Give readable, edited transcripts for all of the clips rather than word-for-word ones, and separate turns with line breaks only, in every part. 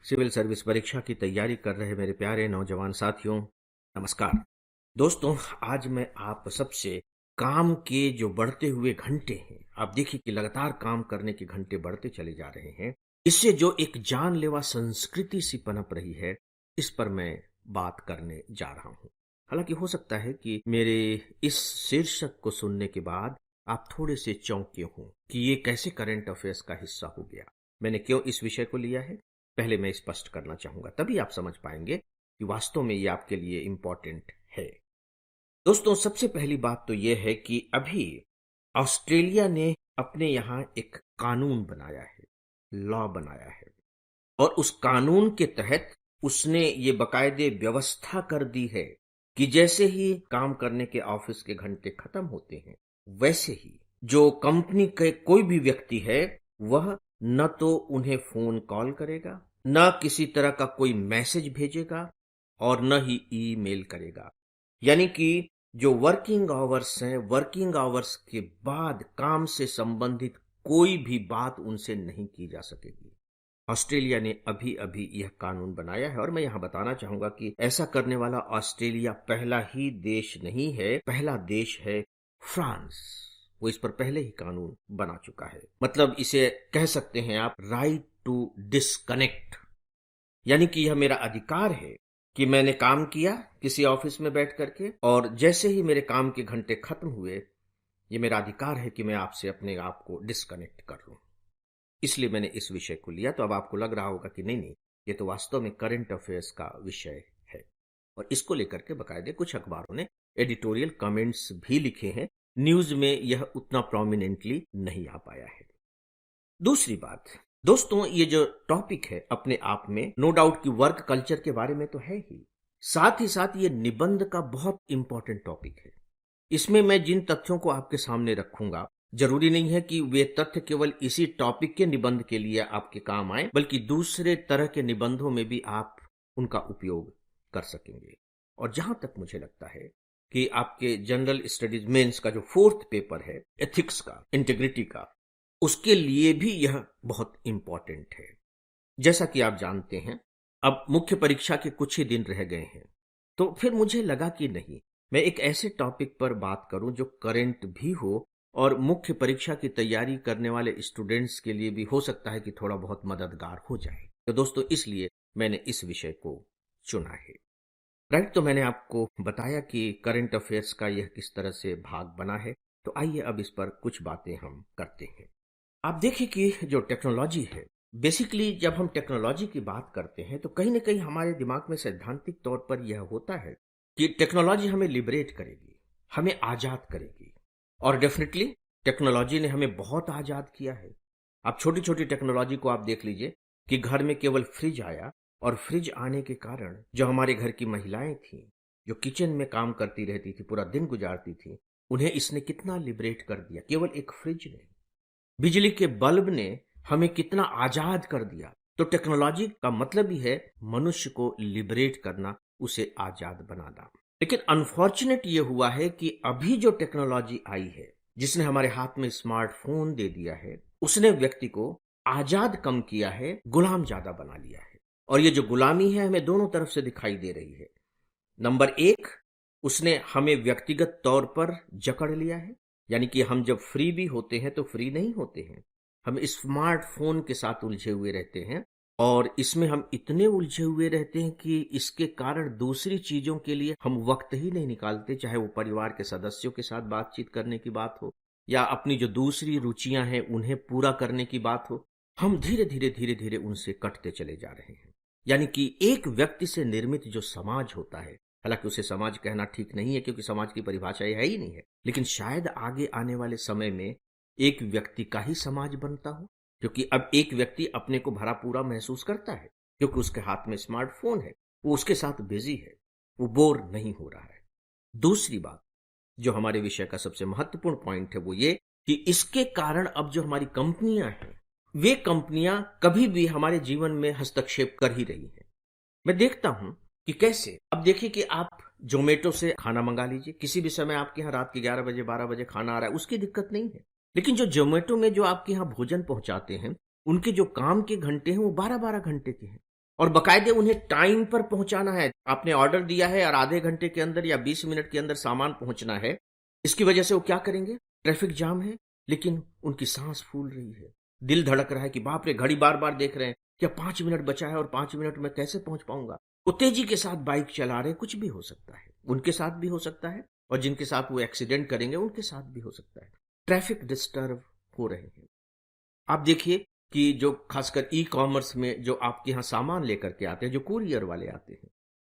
Civil service परीक्षा की तैयारी कर रहे मेरे प्यारे नौजवान साथियों, नमस्कार। दोस्तों, आज मैं आप सबसे काम के जो बढ़ते हुए घंटे हैं, आप देखिए कि लगातार काम करने के घंटे बढ़ते चले जा रहे हैं। इससे जो एक जानलेवा संस्कृति सी पनप रही है, इस पर मैं बात करने जा रहा हूं। हालांकि हो सकता है कि मेरे इस शीर्षक को सुनने के बाद आप थोड़े से चौंके हों कि ये कैसे करंट अफेयर्स का हिस्सा हो गया। मैंने क्यों इस विषय को लिया है, पहले मैं स्पष्ट करना चाहूंगा, तभी आप समझ पाएंगे कि वास्तव में ये आपके लिए इंपॉर्टेंट है। दोस्तों, सबसे पहली बात तो ये है कि अभी ऑस्ट्रेलिया ने अपने यहां एक कानून बनाया है, लॉ बनाया है, और उस कानून के तहत उसने ये बाकायदे व्यवस्था कर दी है कि जैसे ही काम करने के ऑफिस के घंटे खत्म होते हैं, वैसे ही जो कंपनी के कोई भी व्यक्ति है, वह न तो उन्हें फोन कॉल करेगा, न किसी तरह का कोई मैसेज भेजेगा, और न ही ईमेल करेगा। यानी कि जो वर्किंग आवर्स हैं, वर्किंग आवर्स के बाद काम से संबंधित कोई भी बात उनसे नहीं की जा सकेगी। ऑस्ट्रेलिया ने अभी अभी यह कानून बनाया है, और मैं यहां बताना चाहूंगा कि ऐसा करने वाला ऑस्ट्रेलिया पहला ही देश नहीं है, पहला देश है फ्रांस। वो इस पर पहले ही कानून बना चुका है। मतलब इसे कह सकते हैं आप राइट टू डिस्कनेक्ट, यानी कि यह मेरा अधिकार है कि मैंने काम किया किसी ऑफिस में बैठ करके, और जैसे ही मेरे काम के घंटे खत्म हुए, ये मेरा अधिकार है कि मैं आपसे अपने आप को डिस्कनेक्ट कर लूं। इसलिए मैंने इस विषय को लिया। तो अब आपको लग रहा होगा कि नहीं, ये तो वास्तव में करंट अफेयर्स का विषय है, और इसको लेकर के बाकायदे कुछ अखबारों ने एडिटोरियल कमेंट्स भी लिखे हैं। न्यूज में यह उतना प्रोमिनेंटली नहीं आ पाया है। दूसरी बात, दोस्तों, ये जो टॉपिक है अपने आप में नो डाउट कि वर्क कल्चर के बारे में तो है ही साथ ये निबंध का बहुत इंपॉर्टेंट टॉपिक है। इसमें मैं जिन तथ्यों को आपके सामने रखूंगा, जरूरी नहीं है कि वे तथ्य केवल इसी टॉपिक के निबंध के लिए आपके काम आए, बल्कि दूसरे तरह के निबंधों में भी आप उनका उपयोग कर सकेंगे। और जहां तक मुझे लगता है कि आपके जनरल स्टडीज मेंस का जो 4th पेपर है, एथिक्स का, इंटीग्रिटी का, उसके लिए भी यह बहुत इंपॉर्टेंट है। जैसा कि आप जानते हैं, अब मुख्य परीक्षा के कुछ ही दिन रह गए हैं, तो फिर मुझे लगा कि नहीं, मैं एक ऐसे टॉपिक पर बात करूं जो करंट भी हो और मुख्य परीक्षा की तैयारी करने वाले स्टूडेंट्स के लिए भी हो सकता है कि थोड़ा बहुत मददगार हो जाए। तो दोस्तों, इसलिए मैंने इस विषय को चुना है। राइट, तो मैंने आपको बताया कि करंट अफेयर्स का यह किस तरह से भाग बना है। तो आइए अब इस पर कुछ बातें हम करते हैं। आप देखिए कि जो टेक्नोलॉजी है, बेसिकली जब हम टेक्नोलॉजी की बात करते हैं तो कहीं ना कहीं हमारे दिमाग में सैद्धांतिक तौर पर यह होता है कि टेक्नोलॉजी हमें लिबरेट करेगी, हमें आजाद करेगी। और डेफिनेटली टेक्नोलॉजी ने हमें बहुत आजाद किया है। आप छोटी छोटी टेक्नोलॉजी को आप देख लीजिए कि घर में केवल फ्रिज आया, और फ्रिज आने के कारण जो हमारे घर की महिलाएं थीं, जो किचन में काम करती रहती थी, पूरा दिन गुजारती थी, उन्हें इसने कितना लिबरेट कर दिया। केवल एक फ्रिज ने, बिजली के बल्ब ने हमें कितना आजाद कर दिया। तो टेक्नोलॉजी का मतलब ही है मनुष्य को लिबरेट करना, उसे आजाद बनाना। लेकिन अनफॉर्चुनेट ये हुआ है कि अभी जो टेक्नोलॉजी आई है, जिसने हमारे हाथ में स्मार्टफोन दे दिया है, उसने व्यक्ति को आजाद कम किया है, गुलाम ज्यादा बना लिया है। और ये जो गुलामी है हमें दोनों तरफ से दिखाई दे रही है। नंबर 1, उसने हमें व्यक्तिगत तौर पर जकड़ लिया है, यानी कि हम जब फ्री भी होते हैं तो फ्री नहीं होते हैं। हम स्मार्टफोन के साथ उलझे हुए रहते हैं, और इसमें हम इतने उलझे हुए रहते हैं कि इसके कारण दूसरी चीजों के लिए हम वक्त ही नहीं निकालते, चाहे वो परिवार के सदस्यों के साथ बातचीत करने की बात हो, या अपनी जो दूसरी रुचियां हैं उन्हें पूरा करने की बात हो। हम धीरे धीरे धीरे धीरे उनसे कटते चले जा रहे हैं। यानी कि एक व्यक्ति से निर्मित जो समाज होता है, हालांकि उसे समाज कहना ठीक नहीं है क्योंकि समाज की परिभाषा यह है ही नहीं है, लेकिन शायद आगे आने वाले समय में एक व्यक्ति का ही समाज बनता हो, क्योंकि अब एक व्यक्ति अपने को भरा पूरा महसूस करता है क्योंकि उसके हाथ में स्मार्टफोन है, वो उसके साथ बिजी है, वो बोर नहीं हो रहा है। दूसरी बात, जो हमारे विषय का सबसे महत्वपूर्ण पॉइंट है, वो ये कि इसके कारण अब जो हमारी कंपनियां हैं, वे कंपनियां कभी भी हमारे जीवन में हस्तक्षेप कर ही रही हैं। मैं देखता हूं कि कैसे, अब देखिए कि आप जोमेटो से खाना मंगा लीजिए, किसी भी समय आपके यहाँ रात के 11 बजे 12 बजे खाना आ रहा है, उसकी दिक्कत नहीं है। लेकिन जो जोमेटो में जो आपके यहाँ भोजन पहुंचाते हैं, उनके जो काम के घंटे हैं वो 12-12 घंटे के हैं। और बाकायदे उन्हें टाइम पर पहुंचाना है। आपने ऑर्डर दिया है और आधे घंटे के अंदर या 20 मिनट के अंदर सामान पहुंचना है। इसकी वजह से वो क्या करेंगे? ट्रैफिक जाम है, लेकिन उनकी सांस फूल रही है, दिल धड़क रहा है कि बाप रे, घड़ी बार बार देख रहे हैं, क्या 5 मिनट बचा है और 5 मिनट में कैसे पहुंच पाऊंगा। वो तेजी के साथ बाइक चला रहे, कुछ भी हो सकता है, उनके साथ भी हो सकता है और जिनके साथ वो एक्सीडेंट करेंगे उनके साथ भी हो सकता है। ट्रैफिक डिस्टर्ब हो रहे हैं। आप देखिए कि जो खासकर ई कॉमर्स में जो आपके यहाँ सामान लेकर के आते हैं, जो कुरियर वाले आते हैं,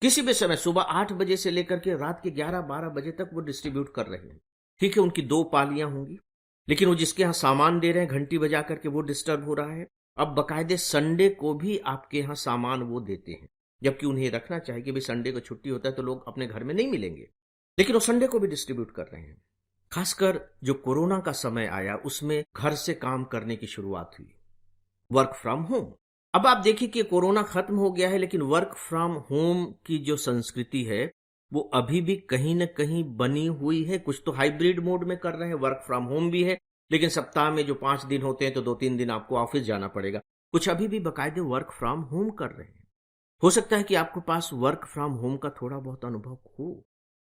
किसी भी समय सुबह 8 बजे से लेकर के रात के 11-12 बजे तक वो डिस्ट्रीब्यूट कर रहे हैं। ठीक है, उनकी 2 पालियां होंगी, लेकिन वो जिसके यहाँ सामान दे रहे हैं घंटी बजा करके वो डिस्टर्ब हो रहा है। अब बकायदे संडे को भी आपके यहाँ सामान वो देते हैं, जबकि उन्हें रखना चाहिए कि भाई संडे को छुट्टी होता है तो लोग अपने घर में नहीं मिलेंगे, लेकिन वो संडे को भी डिस्ट्रीब्यूट कर रहे हैं। खासकर जो कोरोना का समय आया उसमें घर से काम करने की शुरुआत हुई, वर्क फ्रॉम होम। अब आप देखिए कि कोरोना खत्म हो गया है, लेकिन वर्क फ्रॉम होम की जो संस्कृति है वो अभी भी कहीं न कहीं बनी हुई है। कुछ तो हाइब्रिड मोड में कर रहे हैं, वर्क फ्रॉम होम भी है, लेकिन सप्ताह में जो 5 दिन होते हैं तो 2-3 दिन आपको ऑफिस जाना पड़ेगा। कुछ अभी भी बाकायदे वर्क फ्रॉम होम कर रहे हैं। हो सकता है कि आपके पास वर्क फ्रॉम होम का थोड़ा बहुत अनुभव हो।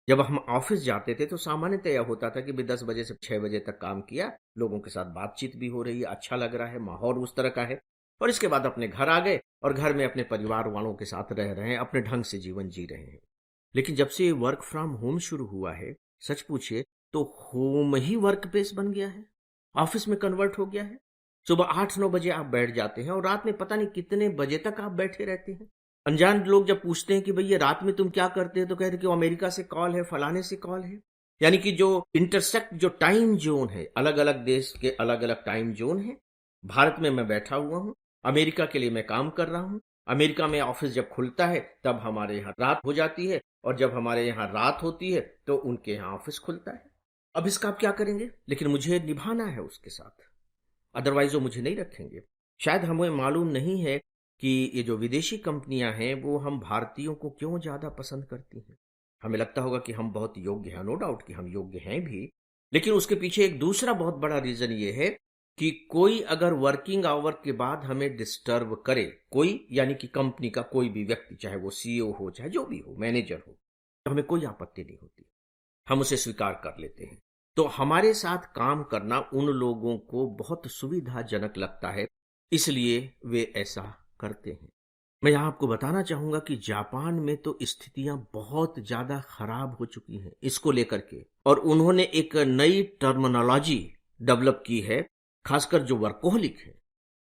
जब हम ऑफिस जाते थे तो सामान्यतः यह होता था कि भी 10 बजे से 6 बजे तक काम किया, लोगों के साथ बातचीत भी हो रही है, अच्छा लग रहा है, माहौल उस तरह का है, और इसके बाद अपने घर आ गए और घर में अपने परिवार वालों के साथ रह रहे हैं, अपने ढंग से जीवन जी रहे हैं। लेकिन जब से ये वर्क फ्रॉम होम शुरू हुआ है, सच पूछिए तो होम ही वर्क प्लेस बन गया है, ऑफिस में कन्वर्ट हो गया है। सुबह 8-9 बजे आप बैठ जाते हैं और रात में पता नहीं कितने बजे तक आप बैठे रहते हैं। अनजान लोग जब पूछते हैं कि भई ये रात में तुम क्या करते हैं, तो कहते हैं कि वो अमेरिका से कॉल है, फलाने से कॉल है। यानी कि जो इंटरसेक्ट जो टाइम जोन है, अलग अलग देश के अलग अलग टाइम जोन है। भारत में मैं बैठा हुआ हूं, अमेरिका के लिए मैं काम कर रहा हूं। अमेरिका में ऑफिस जब खुलता है तब हमारे यहाँ रात हो जाती है, और जब हमारे यहाँ रात होती है तो उनके यहाँ ऑफिस खुलता है। अब इसका आप क्या करेंगे? लेकिन मुझे निभाना है उसके साथ, अदरवाइज वो मुझे नहीं रखेंगे। शायद हमें मालूम नहीं है कि ये जो विदेशी कंपनियां हैं वो हम भारतीयों को क्यों ज्यादा पसंद करती हैं। हमें लगता होगा कि हम बहुत योग्य हैं, नो डाउट कि हम योग्य हैं भी, लेकिन उसके पीछे एक दूसरा बहुत बड़ा रीजन ये है कि कोई अगर वर्किंग आवर के बाद हमें डिस्टर्ब करे, कोई यानी कि कंपनी का कोई भी व्यक्ति, चाहे वो सीईओ हो, चाहे जो भी हो, मैनेजर हो, तो हमें कोई आपत्ति नहीं होती, हम उसे स्वीकार कर लेते हैं। तो हमारे साथ काम करना उन लोगों को बहुत सुविधाजनक लगता है, इसलिए वे ऐसा करते हैं। मैं यहां आपको बताना चाहूंगा कि जापान में तो स्थितियां बहुत ज्यादा खराब हो चुकी हैं इसको लेकर के, और उन्होंने एक नई टर्मिनोलॉजी डेवलप की है, खासकर जो वर्कोहलिक है।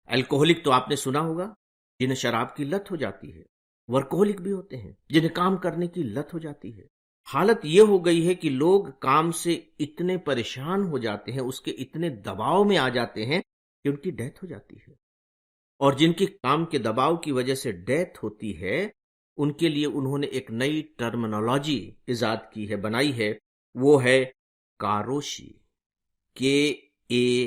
अल्कोहलिक तो आपने सुना होगा, जिन्हें शराब की लत हो जाती है। वर्कोहलिक भी होते हैं जिन्हें काम करने की लत हो जाती है। हालत यह हो गई है कि लोग काम से इतने परेशान हो जाते हैं, उसके इतने दबाव में आ जाते हैं कि उनकी डेथ हो जाती है। और जिनके काम के दबाव की वजह से डेथ होती है, उनके लिए उन्होंने एक नई टर्मिनोलॉजी इजाद की है, बनाई है, वो है कारोशी। KAROSHI।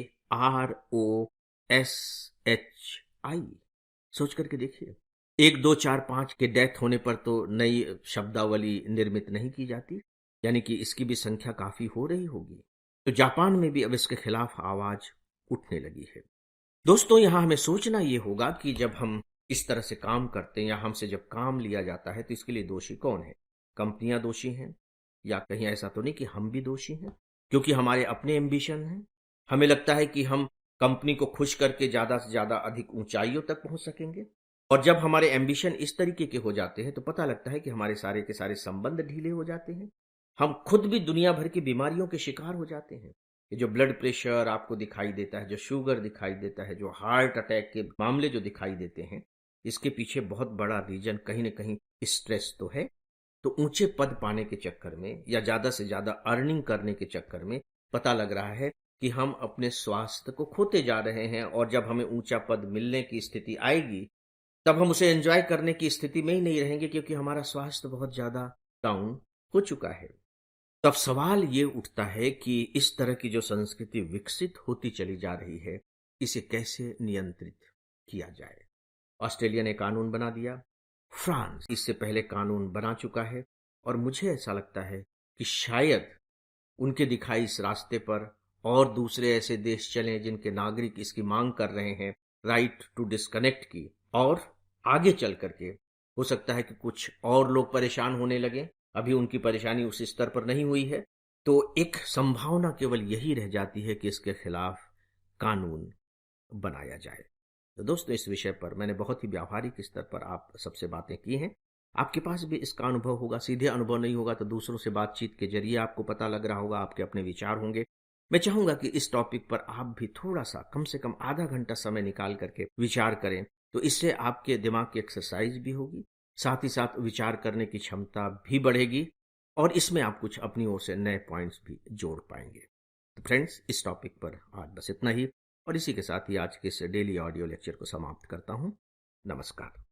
सोच करके देखिए, 1 2 4 5 के डेथ होने पर तो नई शब्दावली निर्मित नहीं की जाती, यानी कि इसकी भी संख्या काफी हो रही होगी। तो जापान में भी अब इसके खिलाफ आवाज उठने लगी है। दोस्तों, यहां हमें सोचना यह होगा कि जब हम इस तरह से काम करते हैं या हमसे जब काम लिया जाता है तो इसके लिए दोषी कौन है? कंपनियां दोषी हैं, या कहीं ऐसा तो नहीं कि हम भी दोषी हैं, क्योंकि हमारे अपने एम्बिशन हैं। हमें लगता है कि हम कंपनी को खुश करके ज्यादा से ज्यादा अधिक ऊंचाइयों तक पहुंच सकेंगे, और जब हमारे एम्बिशन इस तरीके के हो जाते हैं तो पता लगता है कि हमारे सारे के सारे संबंध ढीले हो जाते हैं। हम खुद भी दुनिया भर की बीमारियों के शिकार हो जाते हैं। ये जो ब्लड प्रेशर आपको दिखाई देता है, जो शुगर दिखाई देता है, जो हार्ट अटैक के मामले जो दिखाई देते हैं, इसके पीछे बहुत बड़ा रीजन कहीं ना कहीं स्ट्रेस तो है। तो ऊंचे पद पाने के चक्कर में या ज्यादा से ज्यादा अर्निंग करने के चक्कर में पता लग रहा है कि हम अपने स्वास्थ्य को खोते जा रहे हैं, और जब हमें ऊंचा पद मिलने की स्थिति आएगी तब हम उसे एंजॉय करने की स्थिति में ही नहीं रहेंगे, क्योंकि हमारा स्वास्थ्य बहुत ज्यादा डाउन हो चुका है। तब सवाल ये उठता है कि इस तरह की जो संस्कृति विकसित होती चली जा रही है, इसे कैसे नियंत्रित किया जाए। ऑस्ट्रेलिया ने कानून बना दिया, फ्रांस इससे पहले कानून बना चुका है, और मुझे ऐसा लगता है कि शायद उनके दिखाई इस रास्ते पर और दूसरे ऐसे देश चलें जिनके नागरिक इसकी मांग कर रहे हैं, राइट टू डिस्कनेक्ट की, और आगे चल करके हो सकता है कि कुछ और लोग परेशान होने लगे, अभी उनकी परेशानी उस स्तर पर नहीं हुई है, तो एक संभावना केवल यही रह जाती है कि इसके खिलाफ कानून बनाया जाए। तो दोस्तों, इस विषय पर मैंने बहुत ही व्यावहारिक स्तर पर आप सबसे बातें की हैं। आपके पास भी इसका अनुभव होगा, सीधे अनुभव नहीं होगा तो दूसरों से बातचीत के जरिए आपको पता लग रहा होगा, आपके अपने विचार होंगे। मैं चाहूंगा कि इस टॉपिक पर आप भी थोड़ा सा, कम से कम आधा घंटा समय निकाल करके विचार करें, तो इससे आपके दिमाग की एक्सरसाइज भी होगी, साथ ही साथ विचार करने की क्षमता भी बढ़ेगी, और इसमें आप कुछ अपनी ओर से नए पॉइंट्स भी जोड़ पाएंगे। तो फ्रेंड्स, इस टॉपिक पर आज बस इतना ही, और इसी के साथ ही आज के इस डेली ऑडियो लेक्चर को समाप्त करता हूं। नमस्कार।